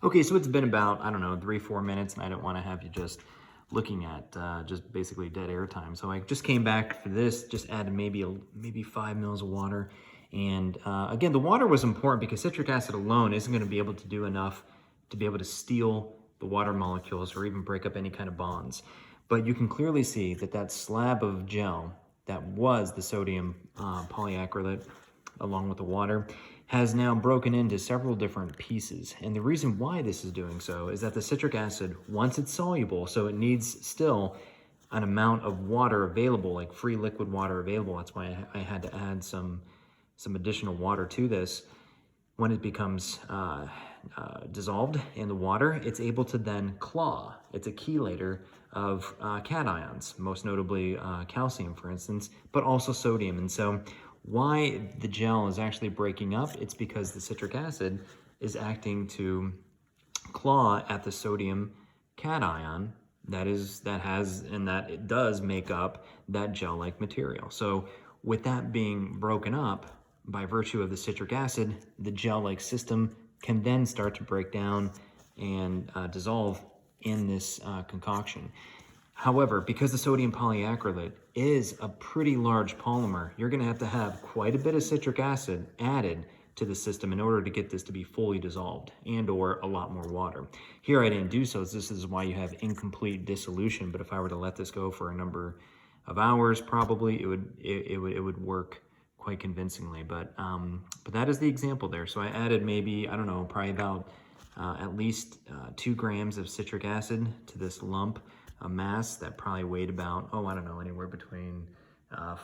Okay, so it's been about, I don't know, 3-4 minutes, and I don't want to have you just looking at just basically dead air time. So I just came back for this, just added maybe 5 mils of water. And again, the water was important because citric acid alone isn't going to be able to do enough to be able to steal the water molecules or even break up any kind of bonds. But you can clearly see that that slab of gel that was the sodium polyacrylate along with the water has now broken into several different pieces. And the reason why this is doing so is that the citric acid, once it's soluble, so it needs still an amount of water available, like free liquid water available. That's why I had to add some additional water to this. When it becomes dissolved in the water, it's able to then claw. It's a chelator of cations, most notably calcium, for instance, but also sodium. And so why the gel is actually breaking up, it's because the citric acid is acting to claw at the sodium cation that it does make up that gel-like material. So with that being broken up by virtue of the citric acid, the gel-like system can then start to break down and dissolve in this concoction. However, because the sodium polyacrylate is a pretty large polymer, you're going to have quite a bit of citric acid added to the system in order to get this to be fully dissolved and or a lot more water. Here I didn't do so. This is why you have incomplete dissolution, but if I were to let this go for a number of hours, probably it would work quite convincingly. But that is the example there. So I added maybe, I don't know, probably about at least 2 grams of citric acid to this lump. A mass that probably weighed about, I don't know, anywhere between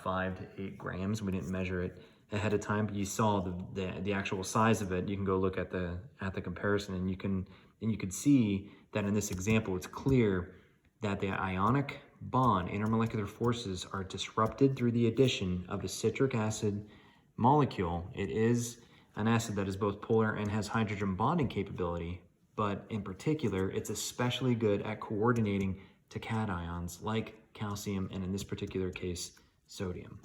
5 to 8 grams. We didn't measure it ahead of time, but you saw the actual size of it. You can go look at the comparison, and you could see that in this example, it's clear that the ionic bond, intermolecular forces, are disrupted through the addition of a citric acid molecule. It is an acid that is both polar and has hydrogen bonding capability, but in particular, it's especially good at coordinating to cations like calcium and, in this particular case, sodium.